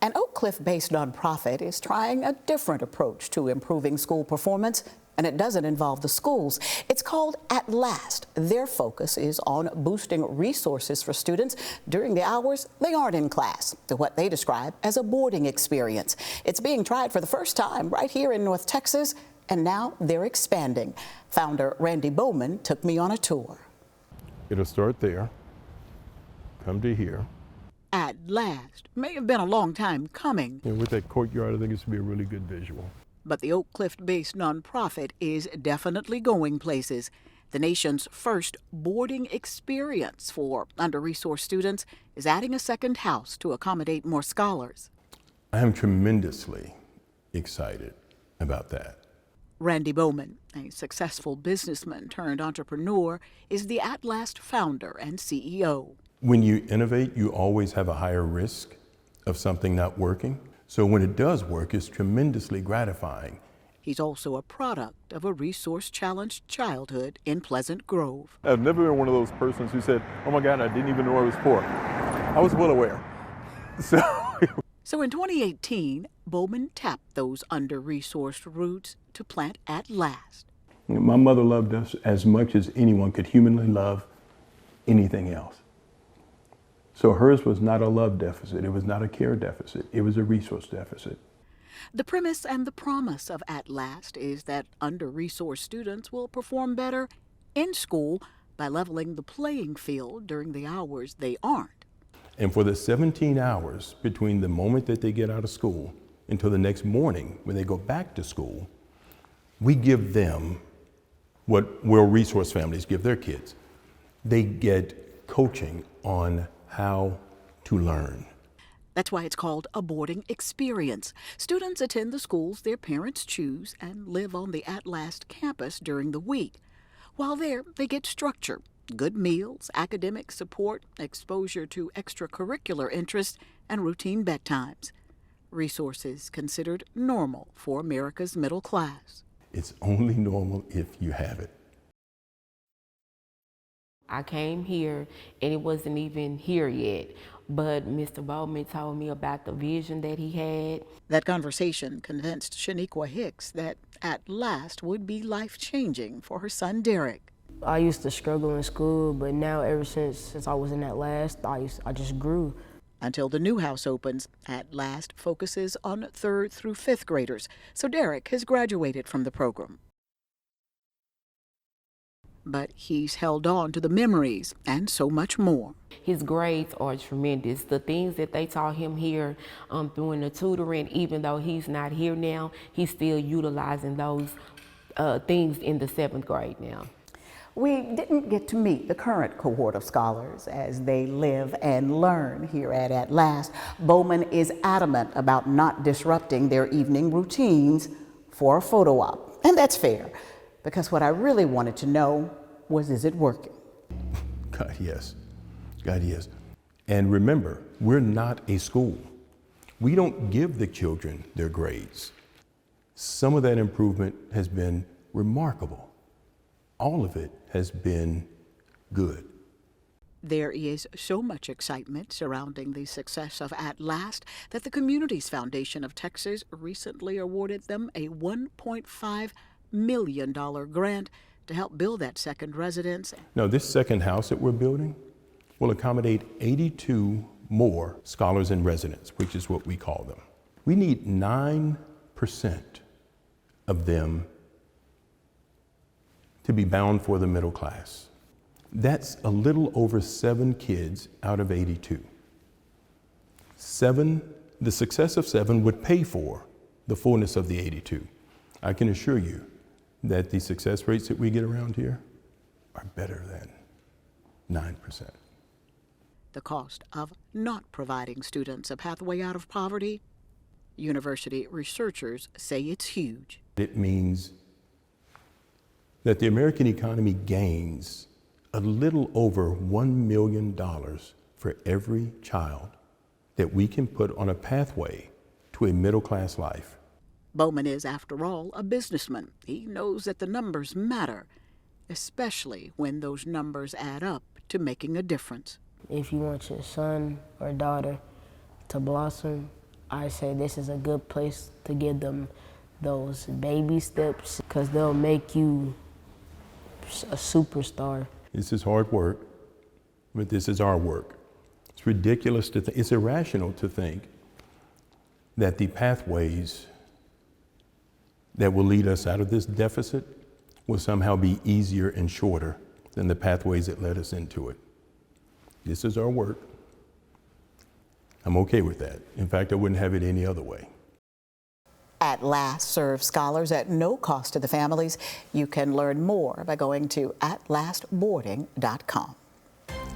An Oak Cliff-based nonprofit is trying a different approach to improving school performance, and it doesn't involve the schools. It's called At Last. Their focus is on boosting resources for students during the hours they aren't in class, to what they describe as a boarding experience. It's being tried for the first time right here in North Texas, and now they're expanding. Founder Randy Bowman took me on a tour. It'll start there, come to here. At Last may have been a long time coming. And with that courtyard, I think it's to be a really good visual. But the Oak Cliff-based nonprofit is definitely going places. The nation's first boarding experience for under-resourced students is adding a second house to accommodate more scholars. I am tremendously excited about that. Randy Bowman, a successful businessman turned entrepreneur, is the At Last founder and CEO. When you innovate, you always have a higher risk of something not working. So when it does work, it's tremendously gratifying. He's also a product of a resource-challenged childhood in Pleasant Grove. I've never been one of those persons who said, oh my God, I didn't even know I was poor. I was well aware. So in 2018, Bowman tapped those under-resourced roots to plant At Last. My mother loved us as much as anyone could humanly love anything else. So hers was not a love deficit, it was not a care deficit, it was a resource deficit. The premise and the promise of At Last is that under-resourced students will perform better in school by leveling the playing field during the hours they aren't. And for the 17 hours between the moment that they get out of school until the next morning when they go back to school, we give them what well-resourced families give their kids. They get coaching on how to learn. That's why it's called a boarding experience. Students attend the schools their parents choose and live on the At Last campus during the week. While there, they get structure, good meals, academic support, exposure to extracurricular interests, and routine bedtimes. Resources considered normal for America's middle class. It's only normal if you have it. I came here and it wasn't even here yet, but Mr. Bowman told me about the vision that he had. That conversation convinced Shaniqua Hicks that At Last would be life-changing for her son Derek. I used to struggle in school, but now ever since I was in At Last, I just grew. Until the new house opens, At Last focuses on 3rd through 5th graders, so Derek has graduated from the program. But he's held on to the memories and so much more. His grades are tremendous. The things that they taught him here during the tutoring, even though he's not here now, he's still utilizing those things in the 7th grade now. We didn't get to meet the current cohort of scholars as they live and learn here at Last. Bowman is adamant about not disrupting their evening routines for a photo op. And that's fair, because what I really wanted to know was, is it working? God, yes. God, yes. And remember, we're not a school. We don't give the children their grades. Some of that improvement has been remarkable. All of it has been good. There is so much excitement surrounding the success of At Last that the Communities Foundation of Texas recently awarded them a $1.5 million grant to help build that second residence. Now, this second house that we're building will accommodate 82 more scholars in residence, which is what we call them. We need 9% of them to be bound for the middle class. That's a little over 7 kids out of 82. The success of 7 would pay for the fullness of the 82. I can assure you that the success rates that we get around here are better than 9%. The cost of not providing students a pathway out of poverty, university researchers say it's huge. It means that the American economy gains a little over $1 million for every child that we can put on a pathway to a middle-class life. Bowman is, after all, a businessman. He knows that the numbers matter, especially when those numbers add up to making a difference. If you want your son or daughter to blossom, I say this is a good place to give them those baby steps because they'll make you a superstar. This is hard work, but this is our work. It's ridiculous to think, it's irrational to think that the pathways that will lead us out of this deficit will somehow be easier and shorter than the pathways that led us into it. This is our work. I'm okay with that. In fact, I wouldn't have it any other way. At Last serves scholars at no cost to the families. You can learn more by going to atlastboarding.com.